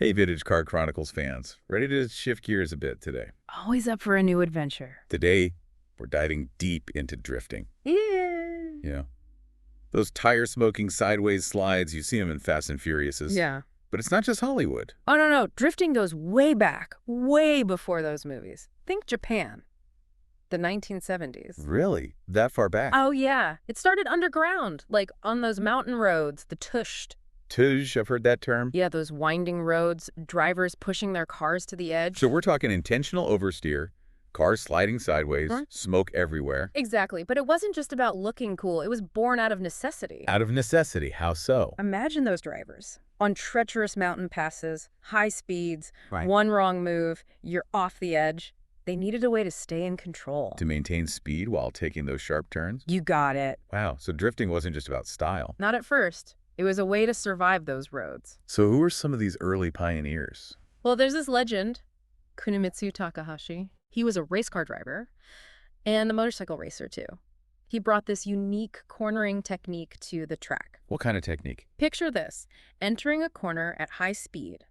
Hey, Vintage Car Chronicles fans. Ready to shift gears a bit today? Always up for a new adventure. Today, we're diving deep into drifting. Yeah. Yeah. Those tire-smoking sideways slides, you see them in Fast and Furiouses. Yeah. But it's not just Hollywood. Oh, no. Drifting goes way back, way before those movies. Think Japan. The 1970s. Really? That far back? Oh, yeah. It started underground, like on those mountain roads, the tushed. Tush, I've heard that term. Yeah, those winding roads, drivers pushing their cars to the edge. So we're talking intentional oversteer, cars sliding sideways, smoke everywhere. Exactly, but it wasn't just about looking cool. It was born out of necessity. Out of necessity. How so? Imagine those drivers on treacherous mountain passes, high speeds, Right. one wrong move, you're off the edge. They needed a way to stay in control. To maintain speed while taking those sharp turns? You got it. Wow, so drifting wasn't just about style. Not at first. It was a way to survive those roads. So who were some of these early pioneers? Well, there's this legend, Kunimitsu Takahashi. He was a race car driver and a motorcycle racer, too. He brought this unique cornering technique to the track. What kind of technique? Picture this, entering a corner at high speed,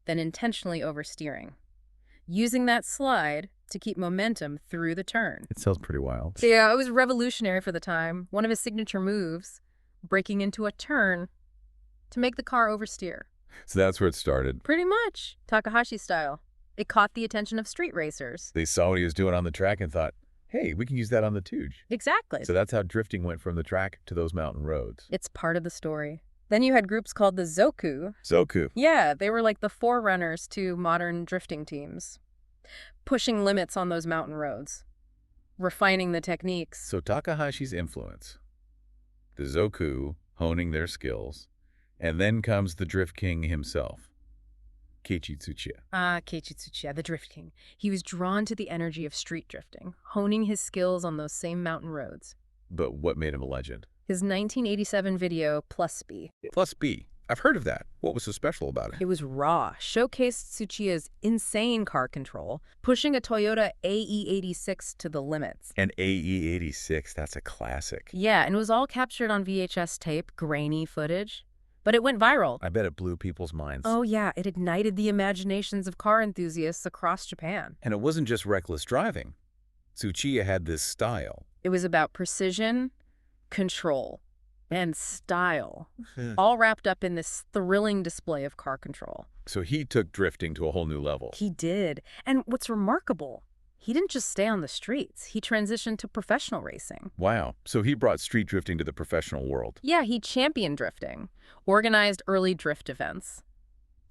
then intentionally oversteering, using that slide to keep momentum through the turn. It sounds pretty wild. So yeah, it was revolutionary for the time. One of his signature moves, breaking into a turn to make the car oversteer. So that's where it started. Pretty much, Takahashi style. It caught the attention of street racers. They saw what he was doing on the track and thought, hey, we can use that on the Tuge. Exactly. So that's how drifting went from the track to those mountain roads. It's part of the story. Then you had groups called the Zoku. Zoku. Yeah, they were like the forerunners to modern drifting teams, pushing limits on those mountain roads, refining the techniques. So Takahashi's influence, the Zoku honing their skills, and then comes the Drift King himself, Keiichi Tsuchiya. Keiichi Tsuchiya, the Drift King. He was drawn to the energy of street drifting, honing his skills on those same mountain roads. But what made him a legend? His 1987 video, Plus B. Plus B. I've heard of that. What was so special about it? It was raw, showcased Tsuchiya's insane car control, pushing a Toyota AE86 to the limits. An AE86, that's a classic. Yeah, and it was all captured on VHS tape, grainy footage. But it went viral. I bet it blew people's minds. Oh yeah, it ignited the imaginations of car enthusiasts across Japan. And it wasn't just reckless driving. Tsuchiya had this style. It was about precision, control, and style, all wrapped up in this thrilling display of car control. So he took drifting to a whole new level. He did. And what's remarkable, he didn't just stay on the streets. He transitioned to professional racing. Wow. So he brought street drifting to the professional world. Yeah, he championed drifting, organized early drift events,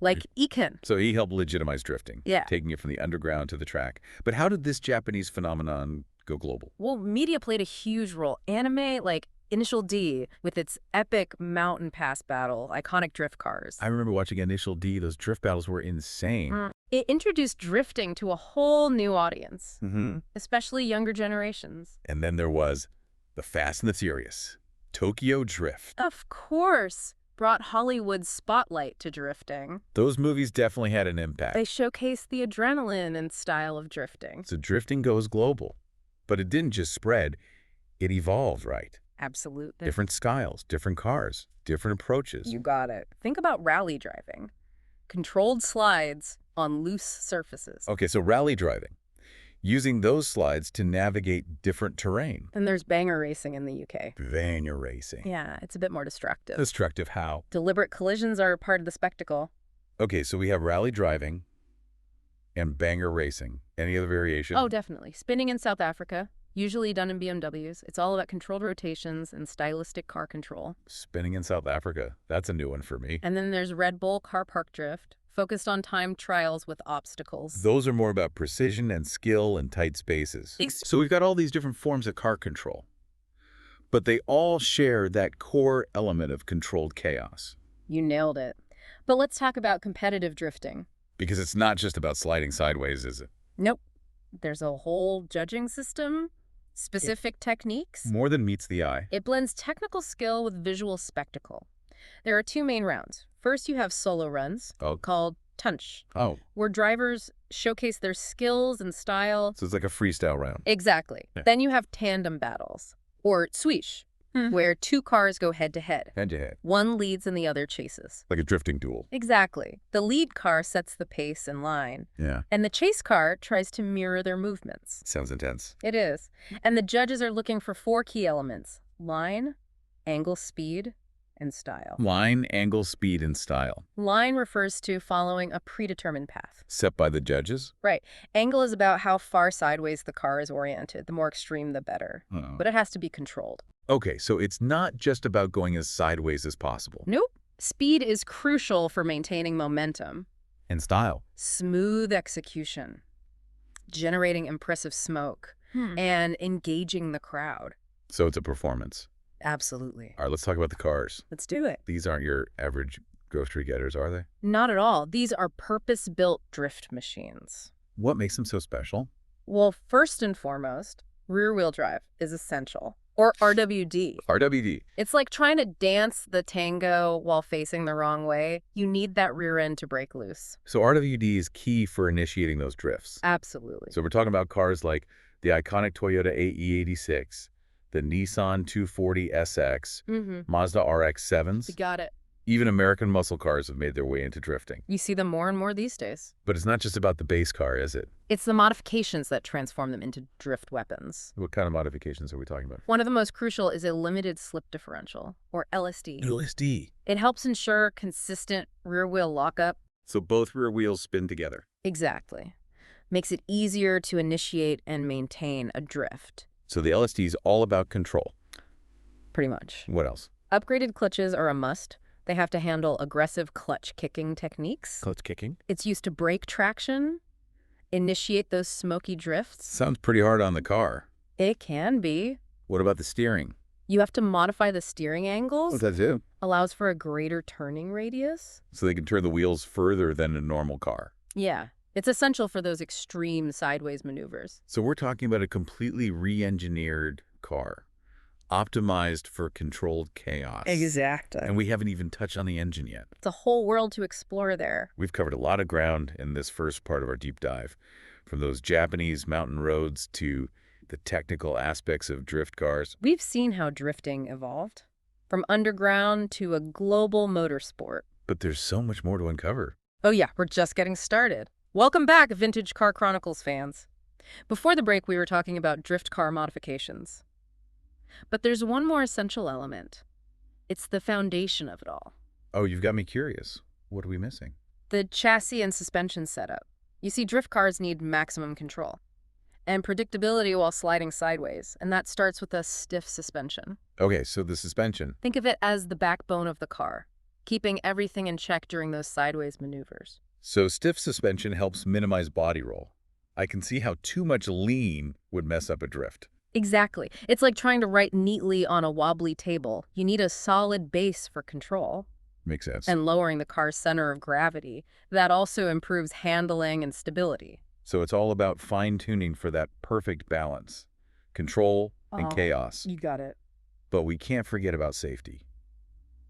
like Iken. So he helped legitimize drifting, Yeah. taking it from the underground to the track. But how did this Japanese phenomenon go global? Well, media played a huge role. Anime, like Initial D, with its epic mountain pass battle, iconic drift cars. I remember watching Initial D. Those drift battles were insane. It introduced drifting to a whole new audience, Mm-hmm. especially younger generations. And then there was the Fast and the Furious, Tokyo Drift. Of course, brought Hollywood's spotlight to drifting. Those movies definitely had an impact. They showcased the adrenaline and style of drifting. So drifting goes global. But it didn't just spread, it evolved, right? Absolutely. Different styles, different cars, different approaches. You got it. Think about rally driving. Controlled slides on loose surfaces. Okay, so rally driving, using those slides to navigate different terrain. Then there's banger racing in the UK. Banger racing. Yeah, it's a bit more destructive. Destructive how? Deliberate collisions are part of the spectacle. Okay, so we have rally driving and banger racing. Any other variation? Oh, definitely. Spinning in South Africa, usually done in BMWs. It's all about controlled rotations and stylistic car control. Spinning in South Africa. That's a new one for me. And then there's Red Bull car park drift, focused on timed trials with obstacles. Those are more about precision and skill and tight spaces. So we've got all these different forms of car control, but they all share that core element of controlled chaos. You nailed it. But let's talk about competitive drifting. Because it's not just about sliding sideways, is it? Nope. There's a whole judging system, specific techniques. More than meets the eye. It blends technical skill with visual spectacle. There are two main rounds. First, you have solo runs, called tunch, where drivers showcase their skills and style. So it's like a freestyle round. Exactly. Yeah. Then you have tandem battles, or swish, where two cars go head-to-head. Head-to-head. One leads and the other chases. Like a drifting duel. Exactly. The lead car sets the pace and line. Yeah. And the chase car tries to mirror their movements. Sounds intense. It is. And the judges are looking for 4 key elements: line, angle, speed, and style. Line, angle, speed, and style. Line refers to following a predetermined path. Set by the judges? Right. Angle is about how far sideways the car is oriented. The more extreme, the better. Uh-oh. But it has to be controlled. Okay, so it's not just about going as sideways as possible. Nope. Speed is crucial for maintaining momentum. And style. Smooth execution, generating impressive smoke, and engaging the crowd. So it's a performance. Absolutely. All right, let's talk about the cars. Let's do it. These aren't your average grocery getters, are they? Not at all. These are purpose-built drift machines. What makes them so special? Well, first and foremost, rear-wheel drive is essential, or RWD. RWD. It's like trying to dance the tango while facing the wrong way. You need that rear end to break loose. So RWD is key for initiating those drifts. Absolutely. So we're talking about cars like the iconic Toyota AE86, the Nissan 240 SX, Mazda RX-7s. You got it. Even American muscle cars have made their way into drifting. You see them more and more these days. But it's not just about the base car, is it? It's the modifications that transform them into drift weapons. What kind of modifications are we talking about? One of the most crucial is a limited slip differential, or LSD. LSD. It helps ensure consistent rear-wheel lockup. So both rear wheels spin together. Exactly. Makes it easier to initiate and maintain a drift. So the LSD is all about control. Pretty much. What else? Upgraded clutches are a must. They have to handle aggressive clutch kicking techniques. Clutch kicking? It's used to break traction, initiate those smoky drifts. Sounds pretty hard on the car. It can be. What about the steering? You have to modify the steering angles. What's that do? Allows for a greater turning radius. So they can turn the wheels further than a normal car. Yeah. It's essential for those extreme sideways maneuvers. So we're talking about a completely re-engineered car, optimized for controlled chaos. Exactly. And we haven't even touched on the engine yet. It's a whole world to explore there. We've covered a lot of ground in this first part of our deep dive, from those Japanese mountain roads to the technical aspects of drift cars. We've seen how drifting evolved, from underground to a global motorsport. But there's so much more to uncover. Oh yeah, we're just getting started. Welcome back, Vintage Car Chronicles fans. Before the break, we were talking about drift car modifications. But there's one more essential element. It's the foundation of it all. Oh, you've got me curious. What are we missing? The chassis and suspension setup. You see, drift cars need maximum control and predictability while sliding sideways, and that starts with a stiff suspension. Okay, so the suspension. Think of it as the backbone of the car, keeping everything in check during those sideways maneuvers. So stiff suspension helps minimize body roll. I can see how too much lean would mess up a drift. Exactly. It's like trying to write neatly on a wobbly table. You need a solid base for control. Makes sense. And lowering the car's center of gravity. That also improves handling and stability. So it's all about fine-tuning for that perfect balance, control and chaos. You got it. But we can't forget about safety,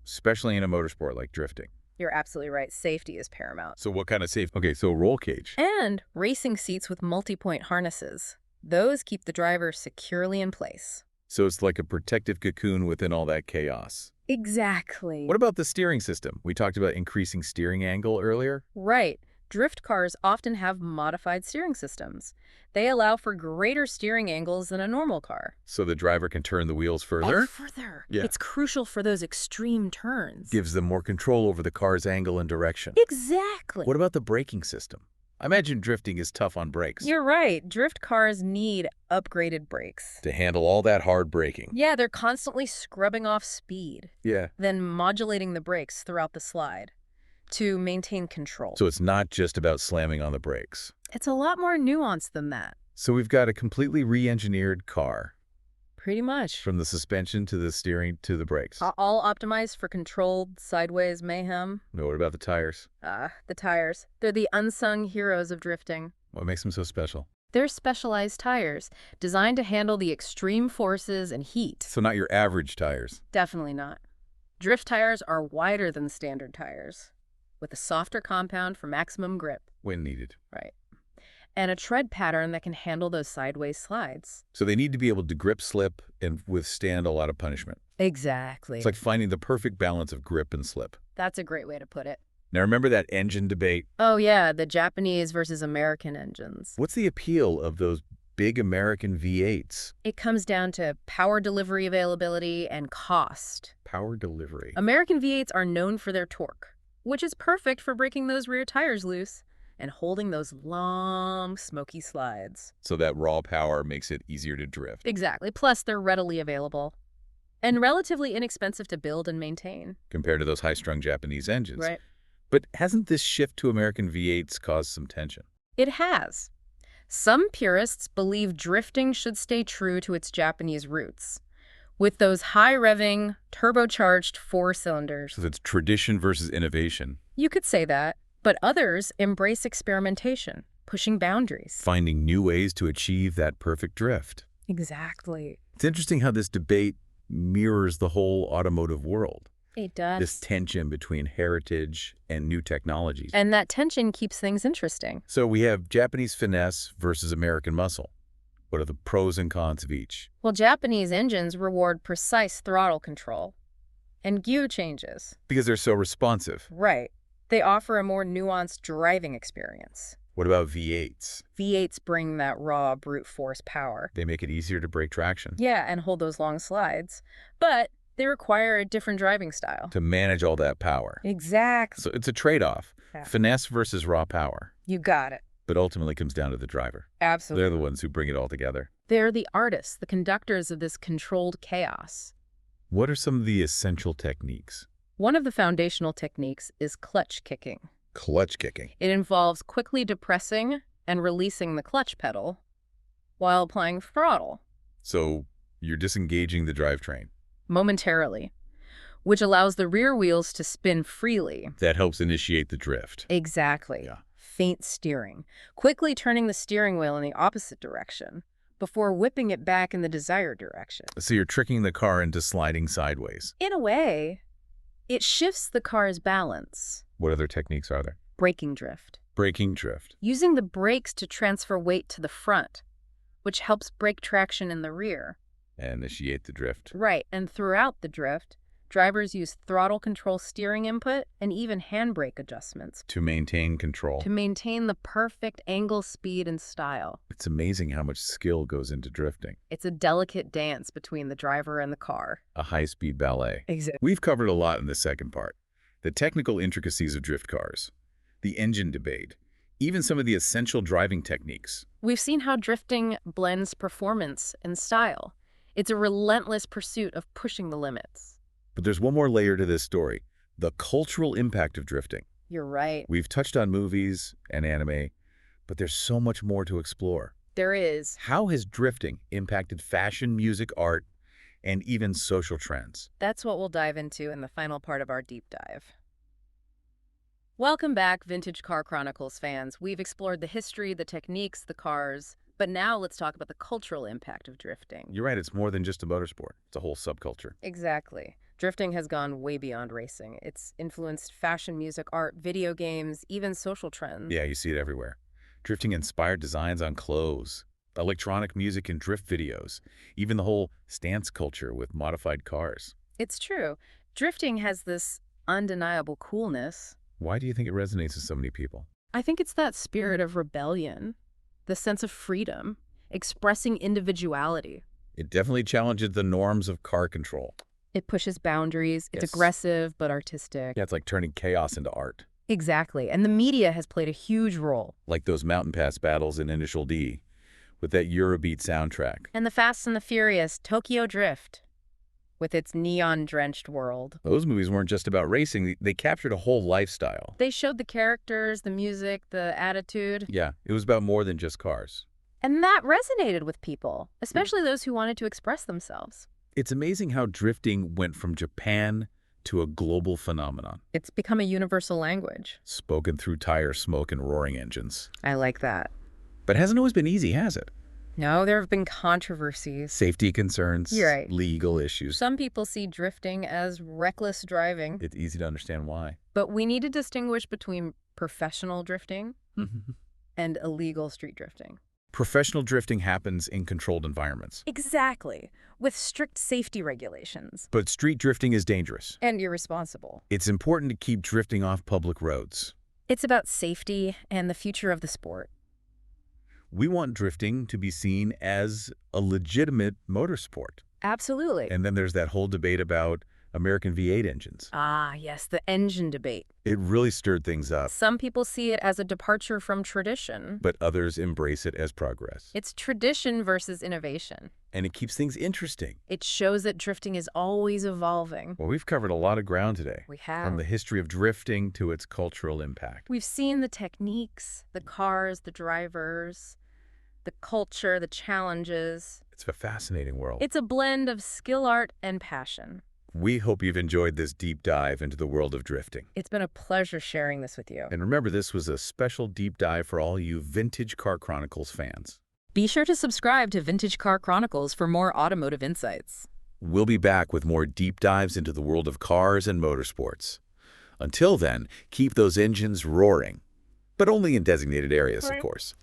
especially in a motorsport like drifting. You're absolutely right. Safety is paramount. So what kind of safety? Okay, so roll cage. And racing seats with multi-point harnesses. Those keep the driver securely in place. So it's like a protective cocoon within all that chaos. Exactly. What about the steering system? We talked about increasing steering angle earlier. Right. Drift cars often have modified steering systems. They allow for greater steering angles than a normal car. So the driver can turn the wheels further? Further. Yeah. It's crucial for those extreme turns. Gives them more control over the car's angle and direction. Exactly. What about the braking system? I imagine drifting is tough on brakes. You're right. Drift cars need upgraded brakes. To handle all that hard braking. Yeah, they're constantly scrubbing off speed. Yeah. Then modulating the brakes throughout the slide to maintain control. So it's not just about slamming on the brakes. It's a lot more nuanced than that. So we've got a completely re-engineered car. Pretty much. From the suspension to the steering to the brakes. All optimized for controlled sideways mayhem. No, what about the tires? The tires. They're the unsung heroes of drifting. What makes them so special? They're specialized tires, designed to handle the extreme forces and heat. So not your average tires. Definitely not. Drift tires are wider than standard tires, with a softer compound for maximum grip. When needed. Right. and a tread pattern that can handle those sideways slides. So they need to be able to grip, slip, and withstand a lot of punishment. Exactly. It's like finding the perfect balance of grip and slip. That's a great way to put it. Now remember that engine debate? Oh yeah, the Japanese versus American engines. What's the appeal of those big American V8s? It comes down to power delivery availability and cost. Power delivery. American V8s are known for their torque, which is perfect for breaking those rear tires loose and holding those long, smoky slides. So that raw power makes it easier to drift. Exactly. Plus, they're readily available and relatively inexpensive to build and maintain. Compared to those high-strung Japanese engines. Right. But hasn't this shift to American V8s caused some tension? It has. Some purists believe drifting should stay true to its Japanese roots, with those high-revving, turbocharged 4 cylinders. So it's tradition versus innovation. You could say that, but others embrace experimentation, pushing boundaries. Finding new ways to achieve that perfect drift. Exactly. It's interesting how this debate mirrors the whole automotive world. It does. This tension between heritage and new technologies. And that tension keeps things interesting. So we have Japanese finesse versus American muscle. What are the pros and cons of each? Well, Japanese engines reward precise throttle control and gear changes. Because they're so responsive. Right. They offer a more nuanced driving experience. What about V8s? V8s bring that raw, brute force power. They make it easier to break traction. Yeah, and hold those long slides. But they require a different driving style. To manage all that power. Exactly. So it's a trade-off. Yeah. Finesse versus raw power. You got it. But ultimately comes down to the driver. Absolutely. They're the ones who bring it all together. They're the artists, the conductors of this controlled chaos. What are some of the essential techniques? One of the foundational techniques is clutch kicking. Clutch kicking. It involves quickly depressing and releasing the clutch pedal while applying throttle. So you're disengaging the drivetrain. Momentarily, which allows the rear wheels to spin freely. That helps initiate the drift. Exactly. Yeah. Faint steering, quickly turning the steering wheel in the opposite direction before whipping it back in the desired direction. So you're tricking the car into sliding sideways. In a way, it shifts the car's balance. What other techniques are there? Braking drift. Braking drift. Using the brakes to transfer weight to the front, which helps break traction in the rear. And initiate the drift. Right, and throughout the drift, drivers use throttle control steering input and even handbrake adjustments. To maintain control. To maintain the perfect angle, speed, and style. It's amazing how much skill goes into drifting. It's a delicate dance between the driver and the car. A high-speed ballet. Exactly. We've covered a lot in the second part. The technical intricacies of drift cars, the engine debate, even some of the essential driving techniques. We've seen how drifting blends performance and style. It's a relentless pursuit of pushing the limits. But there's one more layer to this story, the cultural impact of drifting. You're right. We've touched on movies and anime, but there's so much more to explore. There is. How has drifting impacted fashion, music, art, and even social trends? That's what we'll dive into in the final part of our deep dive. Welcome back, Vintage Car Chronicles fans. We've explored the history, the techniques, the cars, but now let's talk about the cultural impact of drifting. You're right, it's more than just a motorsport. It's a whole subculture. Exactly. Drifting has gone way beyond racing. It's influenced fashion, music, art, video games, even social trends. Yeah, you see it everywhere. Drifting inspired designs on clothes, electronic music and drift videos, even the whole stance culture with modified cars. It's true. Drifting has this undeniable coolness. Why do you think it resonates with so many people? I think it's that spirit of rebellion, the sense of freedom, expressing individuality. It definitely challenges the norms of car control. It pushes boundaries. It's Yes. aggressive but artistic. Yeah, it's like turning chaos into art. Exactly. And the media has played a huge role. Like those mountain pass battles in Initial D, with that Eurobeat soundtrack. And the Fast and the Furious, Tokyo Drift, with its neon-drenched world. Those movies weren't just about racing, they captured a whole lifestyle. They showed the characters, the music, the attitude. Yeah, it was about more than just cars. And that resonated with people, especially those who wanted to express themselves. It's amazing how drifting went from Japan to a global phenomenon. It's become a universal language. Spoken through tire smoke and roaring engines. I like that. But it hasn't always been easy, has it? No, there have been controversies. Safety concerns, You're right. legal issues. Some people see drifting as reckless driving, It's easy to understand why. but we need to distinguish between professional drifting and illegal street drifting. Professional drifting happens in controlled environments. Exactly, with strict safety regulations. But street drifting is dangerous. And irresponsible. It's important to keep drifting off public roads. It's about safety and the future of the sport. We want drifting to be seen as a legitimate motorsport. Absolutely. And then there's that whole debate about American V8 engines. Ah, yes, the engine debate. It really stirred things up, Some people see it as a departure from tradition. but others embrace it as progress. It's tradition versus innovation. And it keeps things interesting. It shows that drifting is always evolving. Well, we've covered a lot of ground today. We have. From the history of drifting to its cultural impact. We've seen the techniques, the cars, the drivers, the culture, the challenges. It's a fascinating world. It's a blend of skill, art, and passion. We hope you've enjoyed this deep dive into the world of drifting. It's been a pleasure sharing this with you. And remember, this was a special deep dive for all you Vintage Car Chronicles fans. Be sure to subscribe to Vintage Car Chronicles for more automotive insights. We'll be back with more deep dives into the world of cars and motorsports. Until then, keep those engines roaring. But only in designated areas, of course.